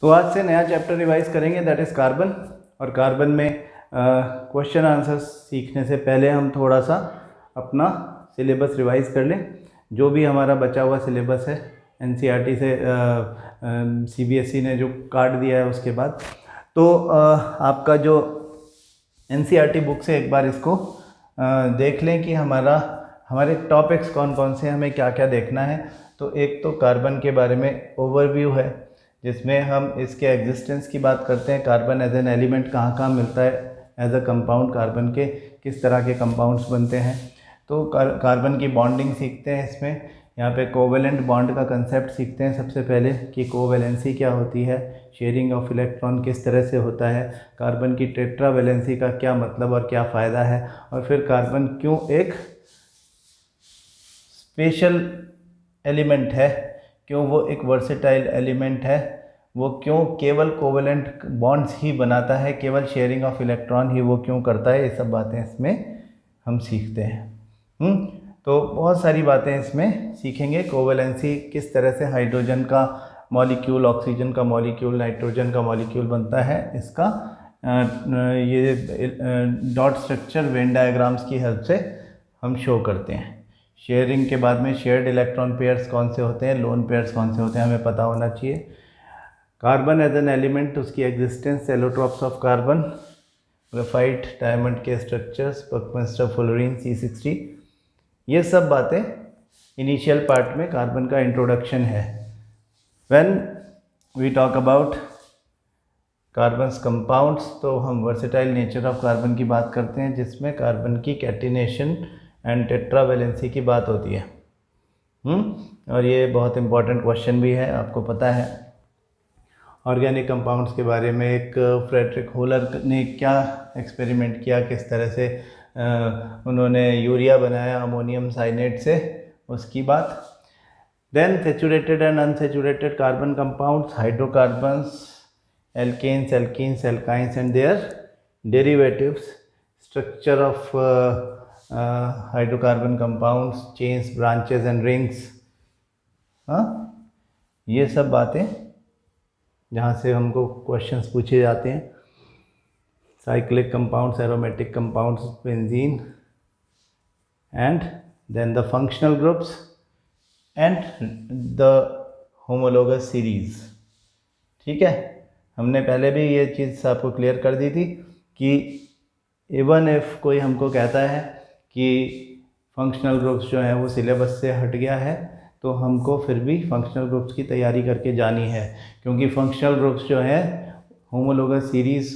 तो आज से नया चैप्टर रिवाइज करेंगे, दैट इज़ कार्बन। और कार्बन में क्वेश्चन आंसर्स सीखने से पहले हम थोड़ा सा अपना सिलेबस रिवाइज कर लें। जो भी हमारा बचा हुआ सिलेबस है एनसीईआरटी से सीबीएसई ने जो कार्ड दिया है उसके बाद, तो आपका जो एनसीईआरटी बुक से एक बार इसको देख लें कि हमारे टॉपिक्स कौन कौन से, हमें क्या क्या देखना है। तो एक तो कार्बन के बारे में ओवरव्यू है, जिसमें हम इसके एग्जिस्टेंस की बात करते हैं। कार्बन एज एन एलिमेंट कहाँ कहाँ मिलता है, एज अ कंपाउंड कार्बन के किस तरह के कंपाउंड्स बनते हैं। तो कार्बन की बॉन्डिंग सीखते हैं इसमें। यहाँ पे कोवेलेंट बॉन्ड का कंसेप्ट सीखते हैं सबसे पहले कि कोवेलेंसी क्या होती है, शेयरिंग ऑफ इलेक्ट्रॉन किस तरह से होता है, कार्बन की टेट्रावेलेंसी का क्या मतलब और क्या फ़ायदा है, और फिर कार्बन क्यों एक स्पेशल एलिमेंट है, क्यों वो एक वर्सेटाइल एलिमेंट है, वो क्यों केवल कोवेलेंट बॉन्ड्स ही बनाता है, केवल शेयरिंग ऑफ इलेक्ट्रॉन ही वो क्यों करता है। ये सब बातें इसमें हम सीखते हैं। तो बहुत सारी बातें इसमें सीखेंगे। कोवेलेंसी किस तरह से हाइड्रोजन का मॉलिक्यूल, ऑक्सीजन का मॉलिक्यूल, नाइट्रोजन का मॉलिक्यूल बनता है, इसका ये डॉट स्ट्रक्चर वेन डायग्राम्स की हेल्प से हम शो करते हैं। शेयरिंग के बाद में शेयर्ड इलेक्ट्रॉन पेयर्स कौन से होते हैं, लोन पेयर्स कौन से होते हैं, हमें पता होना चाहिए। कार्बन एज एन एलिमेंट, उसकी existence, allotropes of carbon, graphite, diamond के स्ट्रक्चर्स, बकमिंस्टर फुलरीन, C60, ये सब बातें इनिशियल पार्ट में कार्बन का इंट्रोडक्शन है। When we talk about carbons compounds, तो हम वर्सेटाइल नेचर ऑफ कार्बन की बात करते हैं, जिसमें कार्बन की कैटिनेशन एंड टेट्रावेलेंसी की बात होती है। और ये बहुत इंपॉर्टेंट क्वेश्चन भी है, आपको पता है। ऑर्गेनिक कंपाउंड्स के बारे में एक फ्रेडरिक होलर ने क्या एक्सपेरिमेंट किया, किस तरह से उन्होंने यूरिया बनाया अमोनियम साइनेट से, उसकी बात। Then saturated and unsaturated carbon compounds, hydrocarbons, alkanes, alkenes, alkynes and their derivatives, structure of hydrocarbon compounds, chains, branches and rings, ये सब बातें जहाँ से हमको क्वेश्चंस पूछे जाते हैं। Cyclic compounds, aromatic compounds, benzene, and then the functional groups and the homologous series. ठीक है, हमने पहले भी ये चीज़ आपको क्लियर कर दी थी कि इवन इफ़ कोई हमको कहता है कि फंक्शनल ग्रुप्स जो हैं वो सिलेबस से हट गया है, तो हमको फिर भी फंक्शनल ग्रुप्स की तैयारी करके जानी है, क्योंकि फंक्शनल ग्रुप्स जो हैं होमोलोगस सीरीज़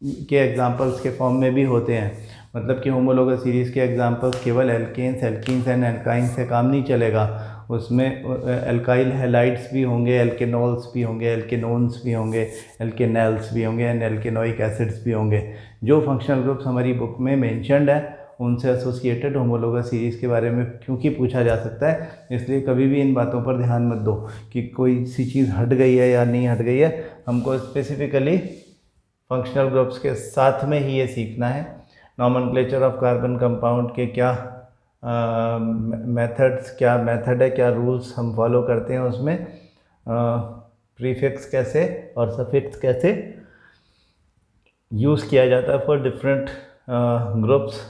के एग्जांपल्स के फॉर्म में भी होते हैं। मतलब कि होमोलोगस सीरीज़ के एग्जांपल्स केवल एल्केन्स, एल्कीन्स एंड एल्काइंस से काम नहीं चलेगा, उसमें एल्काइल हैलाइड्स भी होंगे, एल्केनॉल्स भी होंगे, एल्केनोन्स भी होंगे, एल्केनैल्स भी होंगे एंड एल्केनोइक एसिड्स भी होंगे। जो फंक्शनल ग्रुप्स हमारी बुक में मेंशन्ड है, उनसे एसोसिएटेड होमोलोगस सीरीज़ के बारे में क्योंकि पूछा जा सकता है, इसलिए कभी भी इन बातों पर ध्यान मत दो कि कोई सी चीज़ हट गई है या नहीं हट गई है। हमको स्पेसिफिकली फंक्शनल ग्रुप्स के साथ में ही ये सीखना है। नॉमेनक्लेचर ऑफ कार्बन कंपाउंड के क्या मेथड्स, क्या मेथड है, क्या रूल्स हम फॉलो करते हैं उसमें, प्रीफिक्स कैसे और सफिक्स कैसे यूज़ किया जाता है फॉर डिफरेंट ग्रुप्स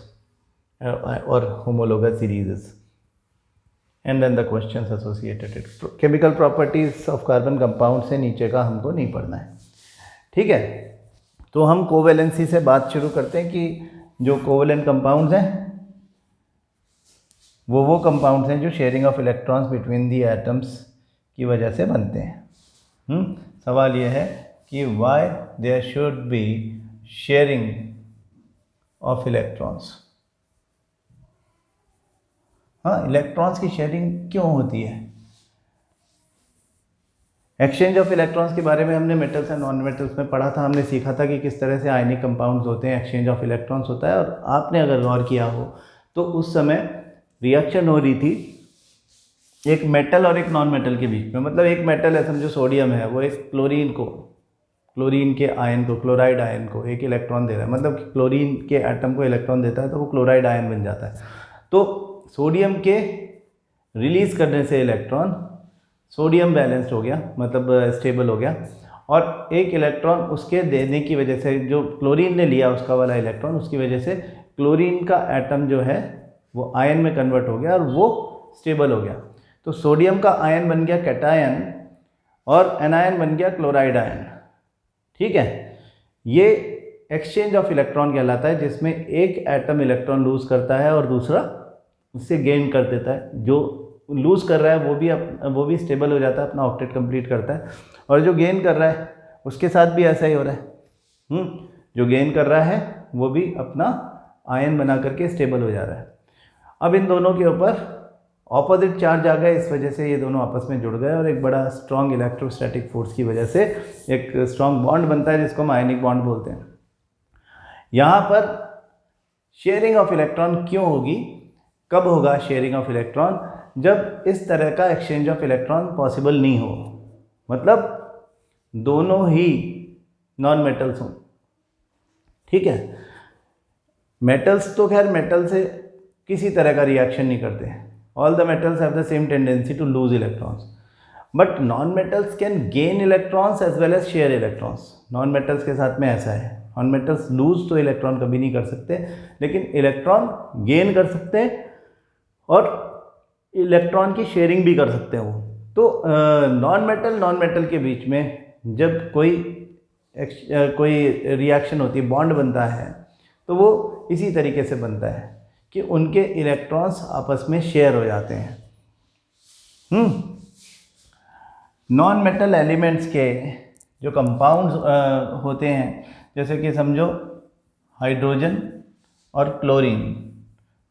और homologous series, and then the questions associated. Chemical properties of carbon compound से नीचे का हमको नहीं पढ़ना है। ठीक है, तो हम कोवेलेंसी से बात शुरू करते हैं कि जो कोवेलेंट कंपाउंड्स हैं वो कंपाउंड्स हैं जो sharing of electrons between the atoms की वजह से बनते हैं। सवाल ये है कि why there should be sharing of electrons. Electrons की शेयरिंग क्यों होती है? एक्सचेंज ऑफ इलेक्ट्रॉन्स के बारे में हमने मेटल्स एंड नॉन मेटल्स में पढ़ा था। हमने सीखा था कि किस तरह से आयनिक कंपाउंड्स होते हैं, एक्सचेंज ऑफ इलेक्ट्रॉन्स होता है। और आपने अगर गौर किया हो तो उस समय रिएक्शन हो रही थी एक मेटल और एक नॉन मेटल के बीच में। मतलब एक मेटल है, समझो सोडियम है, वो एक क्लोरीन के आयन को, क्लोराइड आयन को एक इलेक्ट्रॉन दे रहा है। मतलब क्लोरीन के एटम को इलेक्ट्रॉन देता है तो वो क्लोराइड आयन बन जाता है। तो सोडियम के रिलीज़ करने से इलेक्ट्रॉन, सोडियम बैलेंस्ड हो गया, मतलब स्टेबल हो गया, और एक इलेक्ट्रॉन उसके देने की वजह से, जो क्लोरीन ने लिया उसका वाला इलेक्ट्रॉन, उसकी वजह से क्लोरीन का एटम जो है वो आयन में कन्वर्ट हो गया और वो स्टेबल हो गया। तो सोडियम का आयन बन गया कैटायन और एनायन बन गया क्लोराइड आयन। ठीक है, ये एक्सचेंज ऑफ इलेक्ट्रॉन कहलाता है, जिसमें एक एटम इलेक्ट्रॉन लूज करता है और दूसरा उससे गेन कर देता है। जो लूज कर रहा है वो भी स्टेबल हो जाता है, अपना ऑक्टेट कंप्लीट करता है, और जो गेन कर रहा है उसके साथ भी ऐसा ही हो रहा है। जो गेन कर रहा है वो भी अपना आयन बना करके स्टेबल हो जा रहा है। अब इन दोनों के ऊपर ऑपोजिट चार्ज आ गए, इस वजह से ये दोनों आपस में जुड़ गए और एक बड़ा स्ट्रॉन्ग इलेक्ट्रोस्टैटिक फोर्स की वजह से एक स्ट्रॉन्ग बॉन्ड बनता है, जिसको हम आयनिक बॉन्ड बोलते हैं। यहाँ पर शेयरिंग ऑफ इलेक्ट्रॉन क्यों होगी, कब होगा शेयरिंग ऑफ इलेक्ट्रॉन? जब इस तरह का एक्सचेंज ऑफ इलेक्ट्रॉन पॉसिबल नहीं हो, मतलब दोनों ही नॉन मेटल्स हों। ठीक है, मेटल्स तो खैर मेटल से किसी तरह का रिएक्शन नहीं करते, all the metals have the same tendency to lose electrons, but non metals can gain electrons as well as share electrons. Non metals के साथ में ऐसा है, नॉन मेटल्स लूज तो इलेक्ट्रॉन कभी नहीं कर सकते, लेकिन इलेक्ट्रॉन गेन कर सकते हैं और इलेक्ट्रॉन की शेयरिंग भी कर सकते हैं वो। तो नॉन मेटल के बीच में जब कोई रिएक्शन होती है, बॉन्ड बनता है, तो वो इसी तरीके से बनता है कि उनके इलेक्ट्रॉन्स आपस में शेयर हो जाते हैं। नॉन मेटल एलिमेंट्स के जो कंपाउंड्स होते हैं, जैसे कि समझो हाइड्रोजन और chlorine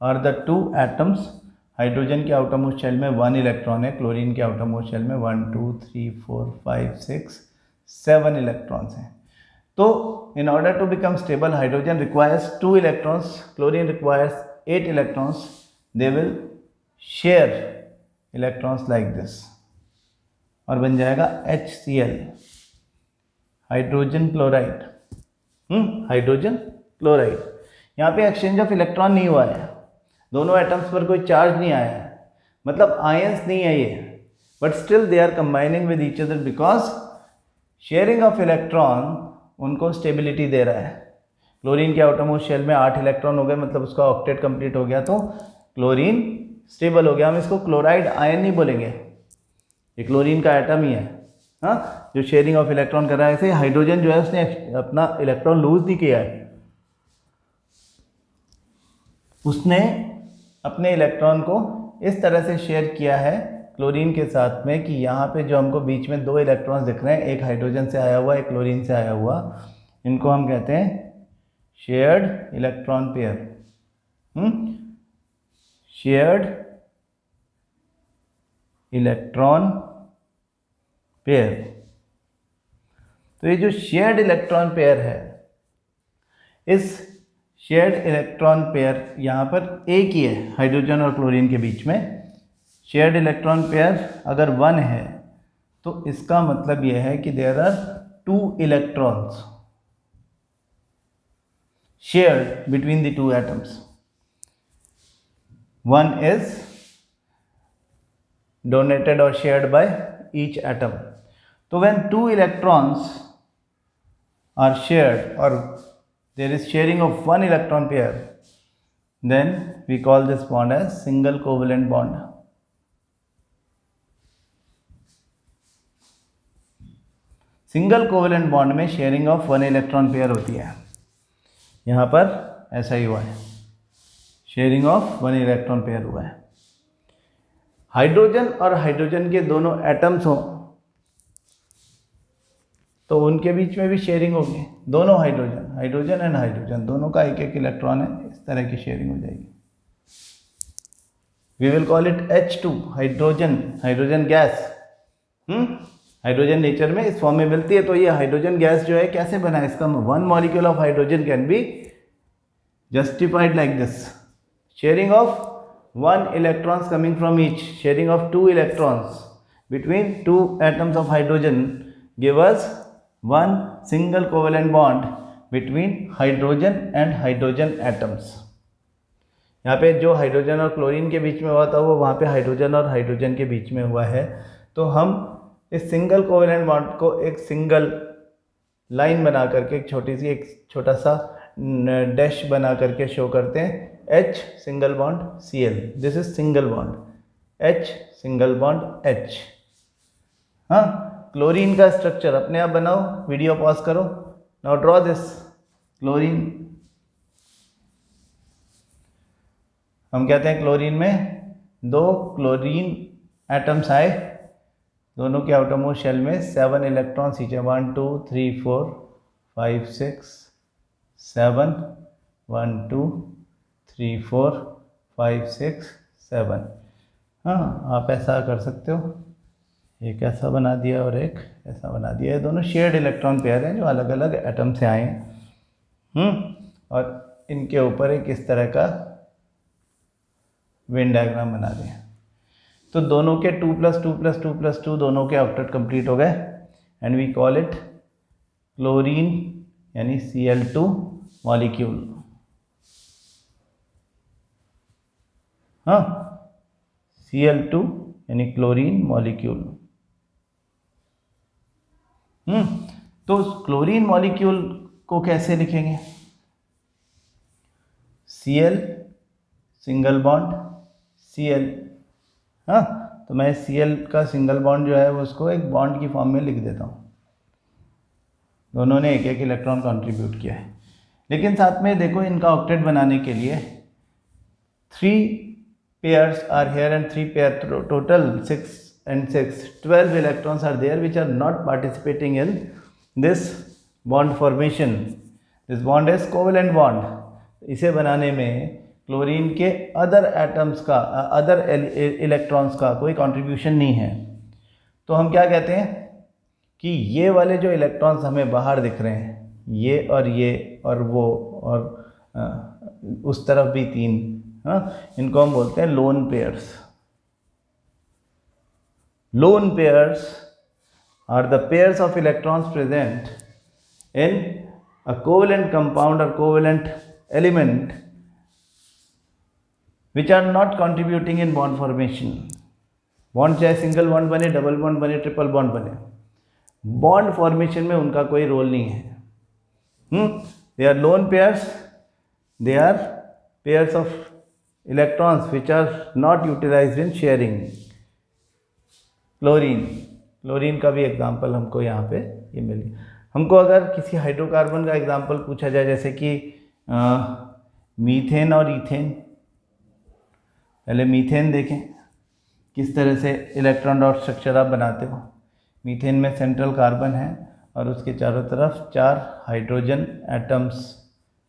are the two atoms. Hydrogen के आउटरमोस्ट शेल में 1 इलेक्ट्रॉन है, क्लोरीन के आउटरमोस्ट शेल में 1 2 3 4 5 6 7 इलेक्ट्रॉन्स हैं। तो in order to become stable, hydrogen requires 2 electrons, chlorine requires 8 electrons. They will share electrons like this और बन जाएगा HCl, hydrogen chloride. Hydrogen chloride. यहाँ पे एक्सचेंज ऑफ इलेक्ट्रॉन नहीं हुआ है, दोनों एटम्स पर कोई चार्ज नहीं आया है, मतलब आयंस नहीं है ये, but still they are combining with each other because sharing of electron उनको स्टेबिलिटी दे रहा है। क्लोरीन के आउटरमोस्ट शेल में 8 इलेक्ट्रॉन हो गए, मतलब उसका ऑक्टेट कंप्लीट हो गया, तो क्लोरीन स्टेबल हो गया। हम इसको क्लोराइड आयन नहीं बोलेंगे, ये क्लोरीन का एटम ही है, हाँ, जो शेयरिंग ऑफ इलेक्ट्रॉन कर रहा है। ऐसे हाइड्रोजन जो है उसने अपना इलेक्ट्रॉन लूज नहीं किया है, उसने अपने इलेक्ट्रॉन को इस तरह से शेयर किया है क्लोरीन के साथ में कि यहाँ पे जो हमको बीच में 2 इलेक्ट्रॉन्स दिख रहे हैं, एक हाइड्रोजन से आया हुआ, एक क्लोरीन से आया हुआ, इनको हम कहते हैं shared electron pair. Shared electron pair. तो ये जो शेयर्ड इलेक्ट्रॉन पेयर है, इस शेयर्ड इलेक्ट्रॉन पेयर यहाँ पर एक ही है हाइड्रोजन और क्लोरीन के बीच में। शेयर्ड इलेक्ट्रॉन पेयर अगर 1 है तो इसका मतलब यह है कि there are 2 electrons shared between the 2 atoms. 1 is donated or shared by each atom. So when 2 electrons are shared or there is sharing of 1 electron pair, then we call this bond as single covalent bond. Single covalent bond में sharing of 1 electron pair होती है, यहाँ पर ऐसा ही हुआ है, sharing of 1 electron pair हुआ है। हाइड्रोजन और हाइड्रोजन के दोनों एटम्स हों तो उनके बीच में भी शेयरिंग होगी, दोनों हाइड्रोजन एंड हाइड्रोजन दोनों का एक इलेक्ट्रॉन है, इस तरह की शेयरिंग हो जाएगी। We will call it H2, hydrogen gas. Hydrogen nature में इस फॉर्म में मिलती है। तो ये हाइड्रोजन गैस जो है कैसे बना है, इसका 1 molecule of hydrogen can be justified like this, sharing of 1 electrons coming from each, sharing of 2 electrons between 2 atoms of hydrogen give us 1 single covalent bond between hydrogen and hydrogen atoms. यहाँ पे जो hydrogen और chlorine के बीच में हुआ था वो वहाँ पे हाइड्रोजन और हाइड्रोजन के बीच में हुआ है। तो हम इस सिंगल कोवेलेंट बॉन्ड को एक सिंगल लाइन बना करके एक छोटा सा डैश बना करके शो करते हैं, H single bond Cl, this is single bond, H single bond H। हाँ, क्लोरीन का स्ट्रक्चर अपने आप बनाओ, वीडियो पॉज करो, नाउ ड्रॉ दिस क्लोरीन। हम कहते हैं क्लोरीन में 2 क्लोरीन एटम्स आए, दोनों के आउटरमोस्ट शेल में 7 इलेक्ट्रॉन ईच है, 1 2 3 4 5 6 7, 1 2 3 4 5 6 7। हाँ, आप ऐसा कर सकते हो, एक ऐसा बना दिया और एक ऐसा बना दिया, ये दोनों शेयर्ड इलेक्ट्रॉन पेयर हैं जो अलग अलग एटम से आए हैं। और इनके ऊपर एक इस तरह का वेन डायग्राम बना दिया। तो दोनों के 2 + 2 + 2 + 2 दोनों के ऑक्टेट कंप्लीट हो गए, and we call it chlorine यानी Cl2 मॉलिक्यूल। हाँ, Cl2 यानी क्लोरीन मॉलिक्यूल। तो क्लोरीन मॉलिक्यूल को कैसे लिखेंगे? Cl single bond Cl। हाँ, तो मैं Cl का सिंगल बॉन्ड जो है वो उसको एक बॉन्ड की फॉर्म में लिख देता हूँ, दोनों ने एक एक इलेक्ट्रॉन कंट्रीब्यूट किया है। लेकिन साथ में देखो, इनका ऑक्टेट बनाने के लिए 3 pairs are here and 3 pair total 6 and 6 12 electrons are there which are not participating in this bond formation. This bond is covalent bond. इसे बनाने में क्लोरीन के अदर एटम्स का, अदर इलेक्ट्रॉन्स का कोई कंट्रीब्यूशन नहीं है। तो हम क्या कहते हैं कि ये वाले जो इलेक्ट्रॉन्स हमें बाहर दिख रहे हैं, ये और वो और उस तरफ भी 3, हाँ, इनको हम बोलते हैं lone pairs. Lone pairs are the pairs of electrons present in a covalent compound और covalent element which are not contributing in bond formation. Bond चाहे सिंगल बॉन्ड बने, डबल बॉन्ड बने, ट्रिपल बॉन्ड बने, बॉन्ड फॉर्मेशन में उनका कोई role नहीं है। They are lone pairs, they are pairs of electrons which are not utilised in sharing. Chlorine का भी एग्जाम्पल हमको यहाँ पे ये मिल गया। हमको अगर किसी हाइड्रोकार्बन का एग्जाम्पल पूछा जाए, जैसे कि मीथेन और ईथेन, पहले मीथेन देखें किस तरह से इलेक्ट्रॉन डॉट स्ट्रक्चर आप बनाते हो। मीथेन में सेंट्रल कार्बन है और उसके चारों तरफ 4 हाइड्रोजन एटम्स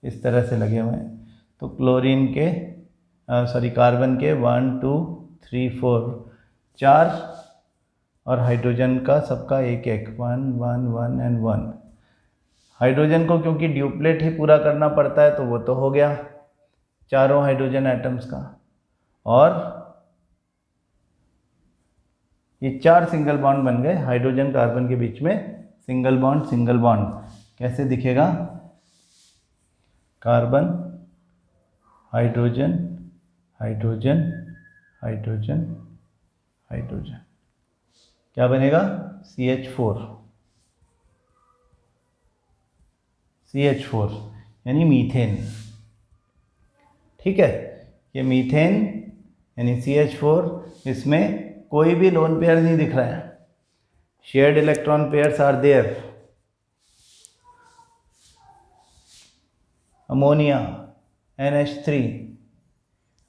इस तरह से लगे हुए हैं। तो क्लोरीन के कार्बन के 1 2 3 4 4 और हाइड्रोजन का सबका एक 1 1 1 एंड 1। हाइड्रोजन को क्योंकि ड्यूप्लेट ही पूरा करना पड़ता है तो वो तो हो गया चारों हाइड्रोजन एटम्स का, और ये 4 सिंगल बॉन्ड बन गए हाइड्रोजन कार्बन के बीच में। सिंगल बॉन्ड कैसे दिखेगा? Carbon hydrogen hydrogen hydrogen hydrogen, क्या बनेगा? CH4 यानी मीथेन। ठीक है, ये मीथेन यानी CH4, इसमें कोई भी लोन पेयर नहीं दिख रहा है, shared electron pairs are there. Ammonia NH3,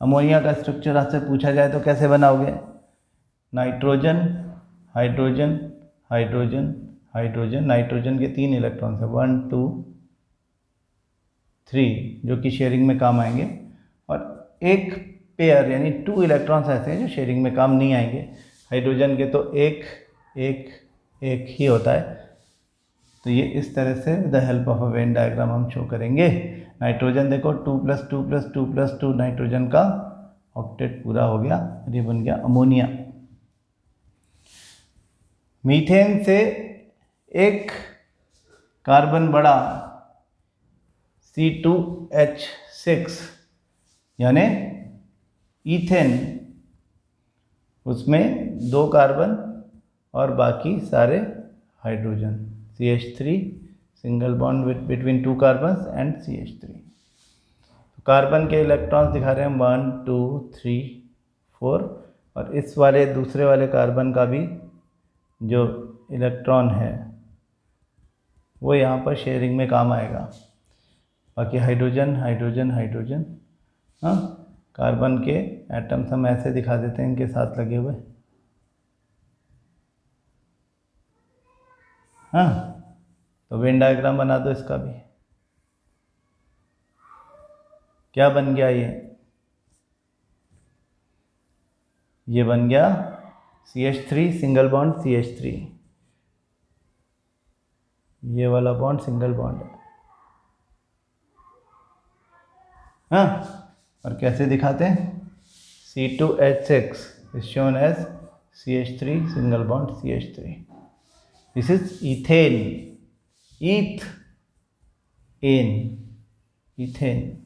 ammonia का स्ट्रक्चर आपसे पूछा जाए तो कैसे बनाओगे? Nitrogen hydrogen hydrogen hydrogen, nitrogen के 3 इलेक्ट्रॉन्स है 1 2 3 जो कि शेयरिंग में काम आएंगे, और एक पेयर यानी 2 इलेक्ट्रॉन्स ऐसे हैं जो शेयरिंग में काम नहीं आएंगे। हाइड्रोजन के तो एक ही होता है। तो ये इस तरह से with the help of a Venn diagram हम शो करेंगे। नाइट्रोजन देखो 2 + 2 + 2 + 2 नाइट्रोजन का ऑक्टेट पूरा हो गया, ये बन गया अमोनिया। मीथेन से एक कार्बन बड़ा C2H6 यानी ईथेन, उसमें 2 कार्बन और बाकी सारे hydrogen CH3 single bond between two carbons and CH3। Carbon के इलेक्ट्रॉन्स दिखा रहे हैं 1 2 3 4, और इस वाले दूसरे वाले कार्बन का भी जो इलेक्ट्रॉन है वो यहाँ पर शेयरिंग में काम आएगा। बाकी हाइड्रोजन हाइड्रोजन हाइड्रोजन, हाँ, कार्बन के एटम्स हम ऐसे दिखा देते हैं इनके साथ लगे हुए, हाँ। तो वेन डायग्राम बना दो इसका भी। क्या बन गया ये बन गया CH3 सिंगल बॉन्ड CH3, ये वाला बॉन्ड सिंगल बॉन्ड है, हाँ। और कैसे दिखाते हैं, C2H6 is shown as CH3 single bond CH3. This is ethane, ethane।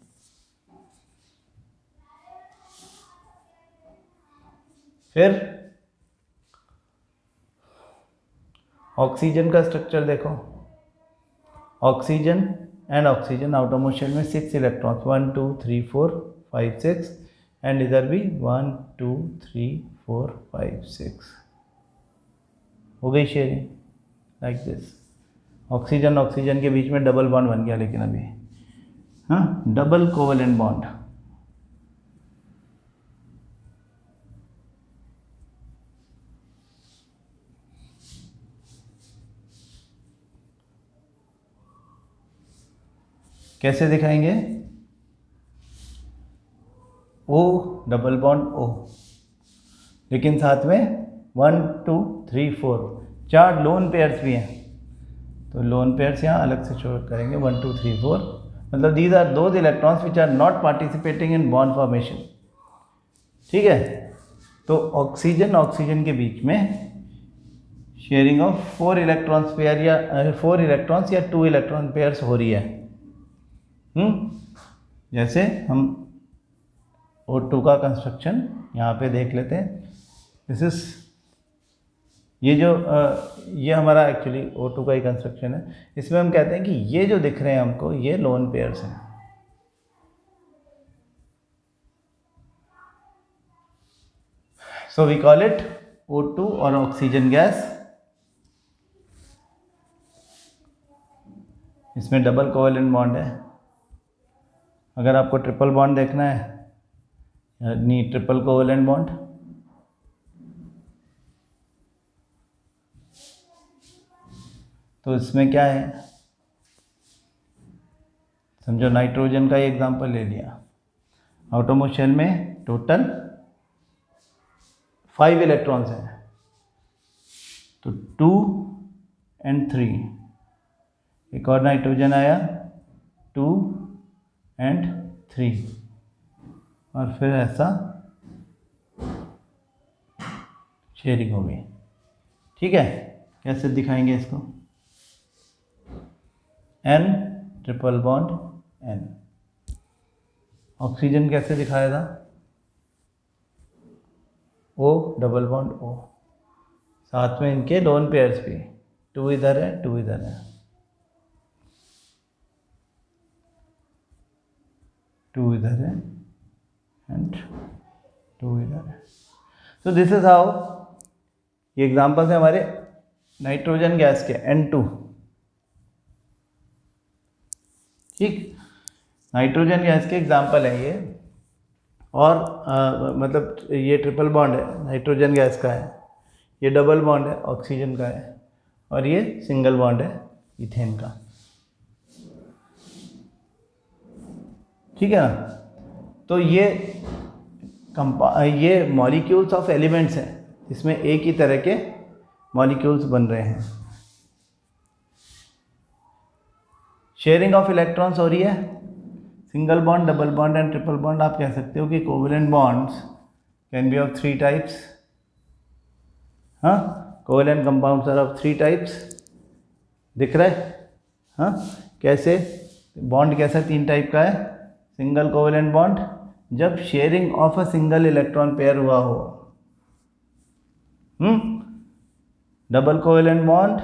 फिर ऑक्सीजन का स्ट्रक्चर देखो, oxygen and oxygen outermost shell में 6 इलेक्ट्रॉन्स, 1 2 3 4 5 6, एंड इधर भी 1 2 3 4 5 6 हो गई sharing like this. Oxygen oxygen के बीच में डबल बॉन्ड बन गया, लेकिन अभी, हाँ, डबल कोवेलेंट बॉन्ड। कैसे दिखाएंगे, O डबल बॉन्ड O, लेकिन साथ में 1 2 3 4 4 लोन पेयर्स भी हैं, तो लोन पेयर्स यहाँ अलग से छोड़ करेंगे 1 2 3 4, मतलब these are those electrons which are not participating in bond formation, ठीक है। तो ऑक्सीजन ऑक्सीजन के बीच में शेयरिंग ऑफ 4 इलेक्ट्रॉन्स पेयर या 4 इलेक्ट्रॉन्स या 2 इलेक्ट्रॉन पेयर्स हो रही है। जैसे हम O2 का कंस्ट्रक्शन यहाँ पे देख लेते हैं। दिस इज ये हमारा एक्चुअली O2 का ही कंस्ट्रक्शन है। इसमें हम कहते हैं कि ये जो दिख रहे हैं हमको, ये लोन पेयर्स हैं। So we call it O2 और ऑक्सीजन गैस। इसमें डबल कोवेलेंट बॉन्ड है। अगर आपको ट्रिपल बॉन्ड देखना है, यानी ट्रिपल कोवेलेंट बॉन्ड, तो इसमें क्या है, समझो नाइट्रोजन का एग्जांपल ले लिया। आउटरमोस्ट शेल में टोटल 5 इलेक्ट्रॉन्स हैं, तो 2 and 3, एक और नाइट्रोजन आया 2 and 3, और फिर ऐसा शेयरिंग हो गई, ठीक है। कैसे दिखाएंगे इसको, N triple bond N। Oxygen कैसे दिखाया था, O डबल बॉन्ड O, साथ में इनके लोन पेयर्स भी, 2 इधर है 2 इधर है, 2 इधर है एंड 2 इधर है। सो दिस इज हाउ, ये एग्जांपल्स है हमारे नाइट्रोजन गैस के N2, ठीक। नाइट्रोजन गैस के एग्जांपल है ये, और मतलब ये ट्रिपल बॉन्ड है नाइट्रोजन गैस का है, ये डबल बॉन्ड है ऑक्सीजन का है, और ये सिंगल बॉन्ड है इथेन का, ठीक है ना। तो ये मॉलिक्यूल्स ऑफ एलिमेंट्स हैं, इसमें एक ही तरह के मॉलिक्यूल्स बन रहे हैं। शेयरिंग ऑफ इलेक्ट्रॉन्स हो रही है, single bond double bond and triple bond. आप कह सकते हो कि covalent bonds can be of 3 types, हाँ, covalent compounds are of 3 types, दिख रहा है, हाँ। कैसे बॉन्ड कैसा 3 टाइप का है, सिंगल कोवेलेंट बॉन्ड जब sharing of a single electron pair हुआ हो, डबल कोवेलेंट बॉन्ड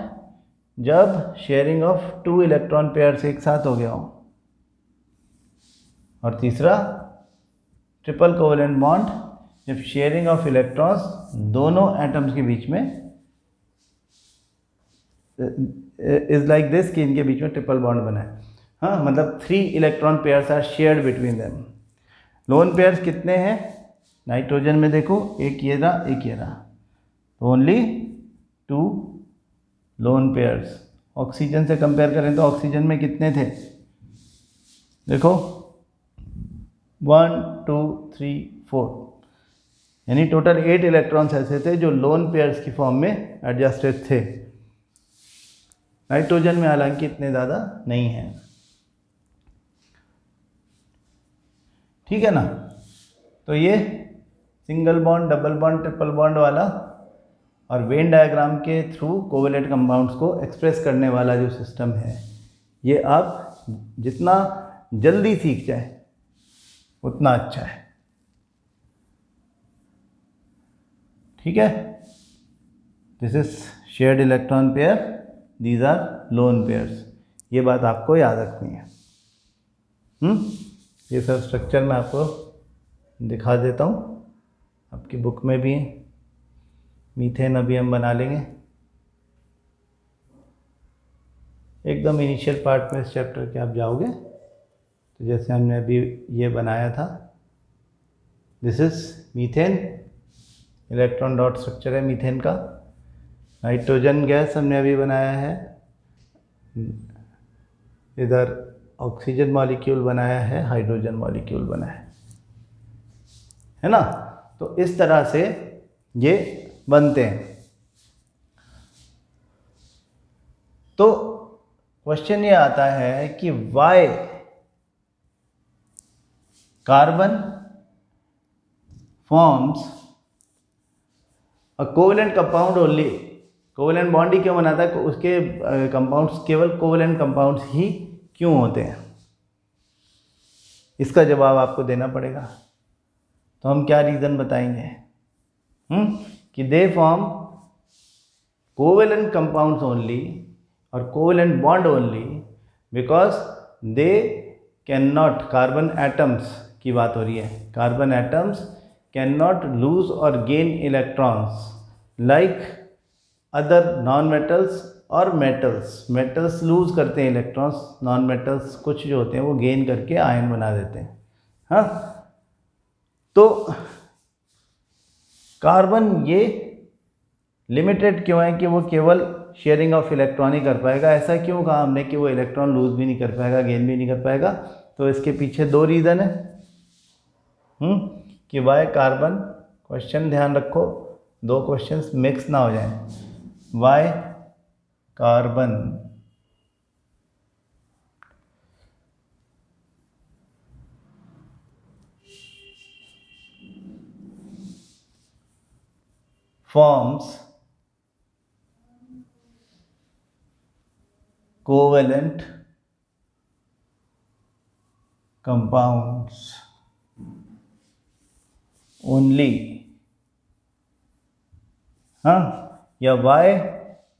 जब शेयरिंग ऑफ 2 इलेक्ट्रॉन पेयर्स एक साथ हो गया हो, और तीसरा ट्रिपल कोवेलेंट बॉन्ड जब शेयरिंग ऑफ इलेक्ट्रॉन्स दोनों एटम्स के बीच में इज लाइक दिस कि इनके बीच में ट्रिपल बॉन्ड बना है। हाँ, मतलब 3 electron pairs are shared between them. Lone pairs कितने हैं? नाइट्रोजन में देखो, एक ये रहा, एक ये रहा, तो ओनली 2 लोन पेयर्स। ऑक्सीजन से कंपेयर करें तो ऑक्सीजन में कितने थे? देखो 1 2 3 4, यानी टोटल 8 इलेक्ट्रॉन्स ऐसे थे जो लोन पेयर्स की फॉर्म में एडजस्टेड थे। नाइट्रोजन में हालांकि इतने ज़्यादा नहीं हैं। ठीक है ना? तो ये single bond, double bond, triple bond वाला और वेन डायग्राम के थ्रू कोवेलेंट कंपाउंड्स को एक्सप्रेस करने वाला जो सिस्टम है, ये आप जितना जल्दी सीख जाए उतना अच्छा है। ठीक है? This is shared electron pair, these are lone pairs. ये बात आपको याद रखनी है। ये सब स्ट्रक्चर मैं आपको दिखा देता हूँ, आपकी बुक में भी है। मीथेन अभी हम बना लेंगे एकदम इनिशियल पार्ट में इस चैप्टर के। आप जाओगे तो जैसे हमने अभी ये बनाया था, this is methane, electron dot structure है मीथेन का। नाइट्रोजन गैस हमने अभी बनाया है, इधर ऑक्सीजन मॉलिक्यूल बनाया है, हाइड्रोजन मॉलिक्यूल बनाया है ना? तो इस तरह से ये बनते हैं। तो क्वेश्चन ये आता है कि why carbon forms a covalent compound only. Covalent bond ही क्यों बनाता है? उसके कंपाउंड्स केवल कोवेलेंट कंपाउंड्स ही क्यों होते हैं? इसका जवाब आपको देना पड़ेगा। तो हम क्या रीज़न बताएंगे? कि they form covalent compounds only और covalent bond only because they can not, carbon atoms की बात हो रही है, carbon atoms can not lose और gain electrons like other non metals और मेटल्स। मेटल्स लूज करते हैं इलेक्ट्रॉन्स, नॉन मेटल्स कुछ जो होते हैं वो गेन करके आयन बना देते हैं। हाँ, तो कार्बन ये लिमिटेड क्यों है कि वो केवल शेयरिंग ऑफ इलेक्ट्रॉन ही कर पाएगा? ऐसा क्यों कहा हमने कि वो इलेक्ट्रॉन लूज भी नहीं कर पाएगा, गेन भी नहीं कर पाएगा? तो इसके पीछे 2 रीज़न है कि वाई कार्बन, क्वेश्चन ध्यान रखो, 2 क्वेश्चंस मिक्स ना हो जाएं। Why carbon forms covalent compounds only, हाँ, या why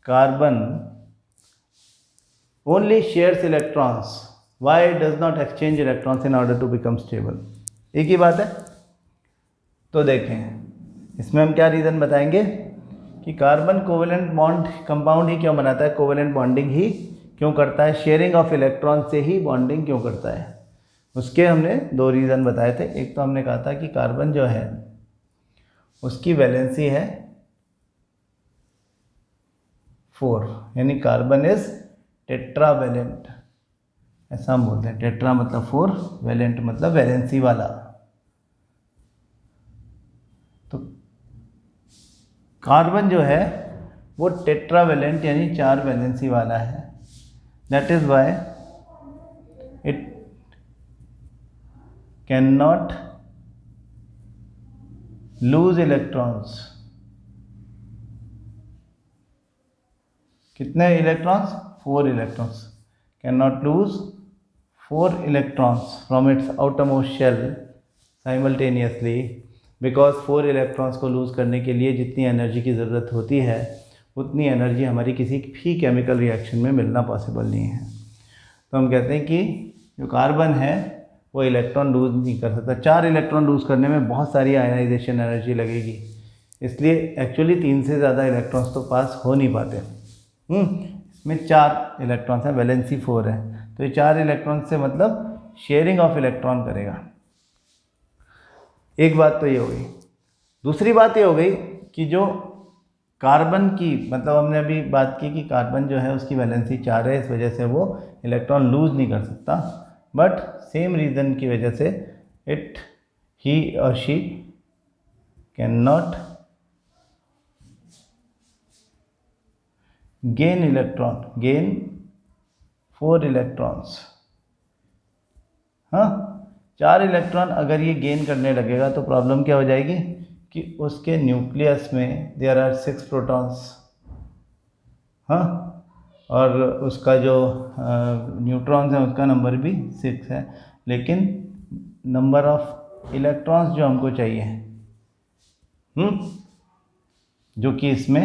carbon only shares electrons, why does not exchange electrons in order to become stable? एक ही बात है। तो देखें इसमें हम क्या रीज़न बताएंगे कि कार्बन कोवेलेंट बॉन्ड कंपाउंड ही क्यों बनाता है, कोवेलेंट बॉन्डिंग ही क्यों करता है, शेयरिंग ऑफ इलेक्ट्रॉन से ही बॉन्डिंग क्यों करता है। उसके हमने 2 रीज़न बताए थे। एक तो हमने कहा था कि कार्बन जो है उसकी वैलेंसी है 4, यानी कार्बन इज टेट्रावैलेंट, ऐसा हम बोलते हैं। टेट्रा मतलब 4, वैलेंट मतलब वैलेंसी वाला। तो कार्बन जो है वो टेट्रावैलेंट यानी 4 वैलेंसी वाला है। That is why it can not lose electrons. कितने electrons? 4 electrons. Can not lose 4 electrons from its outermost shell simultaneously, because 4 electrons को लूज़ करने के लिए जितनी एनर्जी की ज़रूरत होती है उतनी एनर्जी हमारी किसी भी केमिकल रिएक्शन में मिलना पॉसिबल नहीं है। तो हम कहते हैं कि जो कार्बन है वो इलेक्ट्रॉन लूज़ नहीं कर सकता। 4 इलेक्ट्रॉन लूज़ करने में बहुत सारी आयनाइजेशन एनर्जी लगेगी, इसलिए एक्चुअली 3 से ज़्यादा इलेक्ट्रॉन्स तो पास हो नहीं पाते। इसमें 4 इलेक्ट्रॉन्स हैं, वैलेंसी 4 है, तो ये 4 इलेक्ट्रॉन से मतलब शेयरिंग ऑफ इलेक्ट्रॉन करेगा। एक बात तो ये हो गई। दूसरी बात ये हो गई कि जो कार्बन की, मतलब हमने अभी बात की कि कार्बन जो है उसकी वैलेंसी 4 है, इस वजह से वो इलेक्ट्रॉन लूज़ नहीं कर सकता, बट सेम रीज़न की वजह से ही और she can not gain 4 electrons. हाँ, 4 इलेक्ट्रॉन अगर ये गेन करने लगेगा तो प्रॉब्लम क्या हो जाएगी कि उसके न्यूक्लियस में देयर आर 6 प्रोटॉन्स। हाँ, और उसका जो न्यूट्रॉन्स है उसका नंबर भी 6 है, लेकिन नंबर ऑफ इलेक्ट्रॉन्स जो हमको चाहिए जो कि इसमें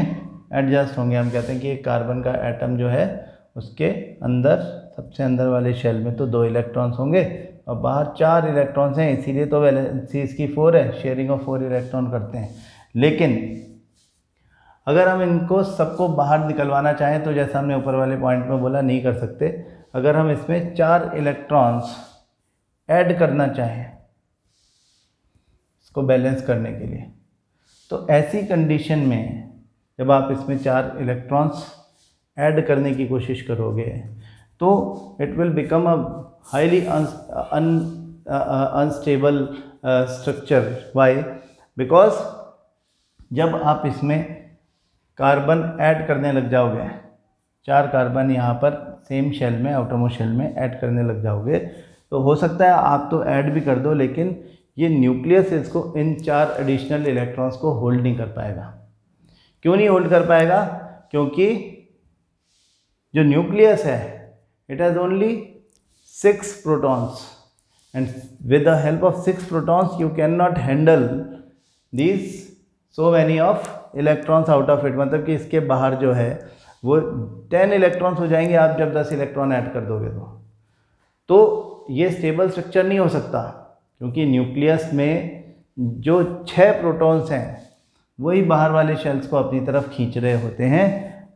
एडजस्ट होंगे। हम कहते हैं कि एक कार्बन का एटम जो है उसके अंदर, सबसे अंदर वाले शेल में तो 2 इलेक्ट्रॉन्स होंगे और बाहर 4 इलेक्ट्रॉन्स हैं, इसीलिए तो वैलेंसी इसकी 4 है, शेयरिंग ऑफ 4 इलेक्ट्रॉन करते हैं। लेकिन अगर हम इनको सबको बाहर निकलवाना चाहें तो जैसा हमने ऊपर वाले पॉइंट में बोला, नहीं कर सकते। अगर हम इसमें 4 इलेक्ट्रॉन्स ऐड करना चाहें इसको बैलेंस करने के लिए, तो ऐसी कंडीशन में जब आप इसमें 4 इलेक्ट्रॉन्स ऐड करने की कोशिश करोगे तो it will become a highly unstable structure. Why? Because जब आप इसमें कार्बन ऐड करने लग जाओगे, 4 कार्बन यहाँ पर सेम शेल में, आउटरमोस्ट शेल में ऐड करने लग जाओगे, तो हो सकता है आप तो ऐड भी कर दो, लेकिन ये न्यूक्लियस इसको, इन 4 एडिशनल इलेक्ट्रॉन्स को होल्ड नहीं कर पाएगा। क्यों नहीं होल्ड कर पाएगा? क्योंकि जो न्यूक्लियस है it has only 6 protons, and with the help of 6 protons you can not handle these so many of electrons out of it. मतलब कि इसके बाहर जो है वो 10 इलेक्ट्रॉन्स हो जाएंगे आप जब 10 इलेक्ट्रॉन ऐड कर दोगे तो ये स्टेबल स्ट्रक्चर नहीं हो सकता, क्योंकि न्यूक्लियस में जो 6 प्रोटॉन्स हैं वही बाहर वाले शेल्स को अपनी तरफ खींच रहे होते हैं।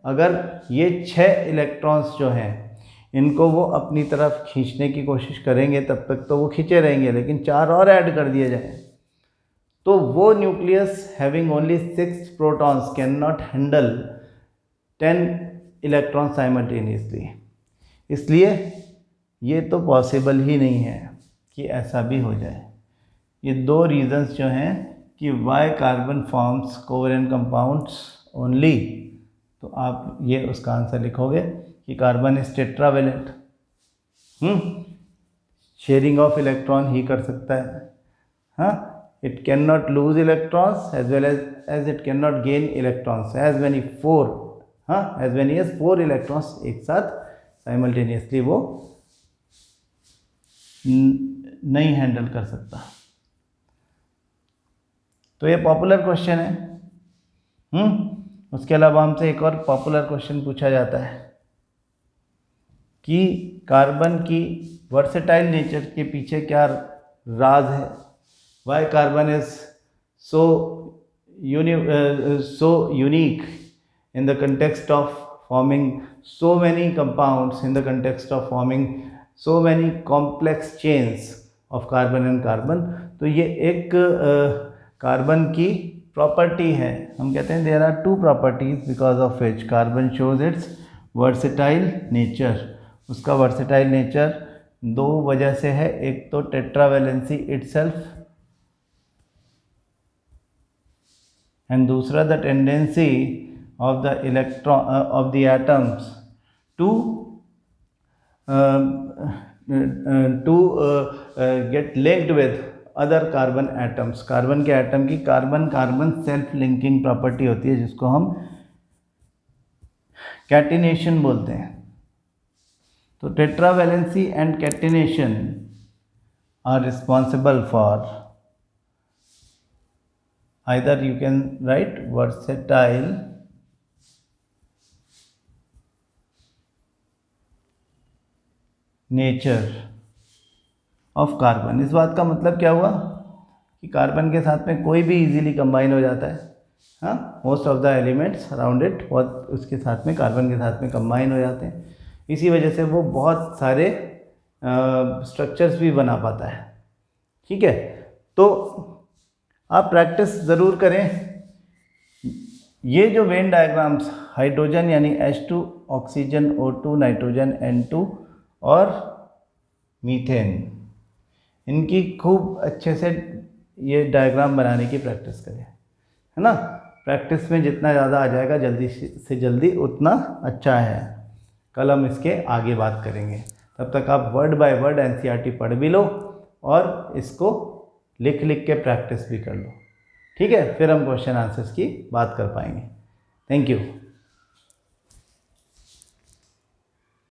अगर ये 6 इलेक्ट्रॉन्स जो हैं इनको वो अपनी तरफ खींचने की कोशिश करेंगे तब तक तो वो खींचे रहेंगे, लेकिन 4 और ऐड कर दिए जाएं तो वो nucleus having only 6 protons can not handle 10 electron simultaneously. इसलिए ये तो पॉसिबल ही नहीं है कि ऐसा भी हो जाए। ये 2 रीजंस जो हैं कि why carbon forms covalent compounds only, तो आप ये उसका आंसर लिखोगे कि carbon is tetravalent, sharing of electron ही कर सकता है। हाँ, it can not lose electrons as well as it can not gain electrons as many 4 electrons एक साथ साइमल्टेनियसली वो नहीं हैंडल कर सकता। तो ये पॉपुलर क्वेश्चन है। उसके अलावा हमसे एक और पॉपुलर क्वेश्चन पूछा जाता है कि कार्बन की वर्सेटाइल नेचर के पीछे क्या राज है। Why carbon is so unique in the context of forming so many compounds, in the context of forming so many complex chains of carbon and carbon। तो ये एक कार्बन की प्रॉपर्टी है। हम कहते हैं there are 2 properties because of which carbon shows its versatile nature। उसका versatile nature 2 वजह से है। एक तो टेट्रावेलेंसी itself, एंड दूसरा the tendency of the electron of the atoms to get linked with other carbon atoms। Carbon के atom की carbon carbon self linking property होती है जिसको हम कैटिनेशन बोलते हैं। तो tetravalency and catenation are responsible for, either you can write versatile nature of carbon. इस बात का मतलब क्या हुआ कि कार्बन के साथ में कोई भी इजीली कंबाइन हो जाता है। हाँ, most of the elements around it बहुत उसके साथ में कार्बन के साथ में कंबाइन हो जाते हैं। इसी वजह से वो बहुत सारे स्ट्रक्चर्स भी बना पाता है। ठीक है, तो आप प्रैक्टिस ज़रूर करें। ये जो वेन डायग्राम्स हाइड्रोजन यानी H2, oxygen O2, nitrogen N2 और मीथेन, इनकी खूब अच्छे से ये डायग्राम बनाने की प्रैक्टिस करें, है ना। प्रैक्टिस में जितना ज़्यादा आ जाएगा जल्दी से जल्दी उतना अच्छा है। कल हम इसके आगे बात करेंगे। तब तक आप वर्ड बाय वर्ड NCERT पढ़ भी लो और इसको लिख लिख के प्रैक्टिस भी कर लो। ठीक है, फिर हम क्वेश्चन आंसर्स की बात कर पाएंगे। Thank you.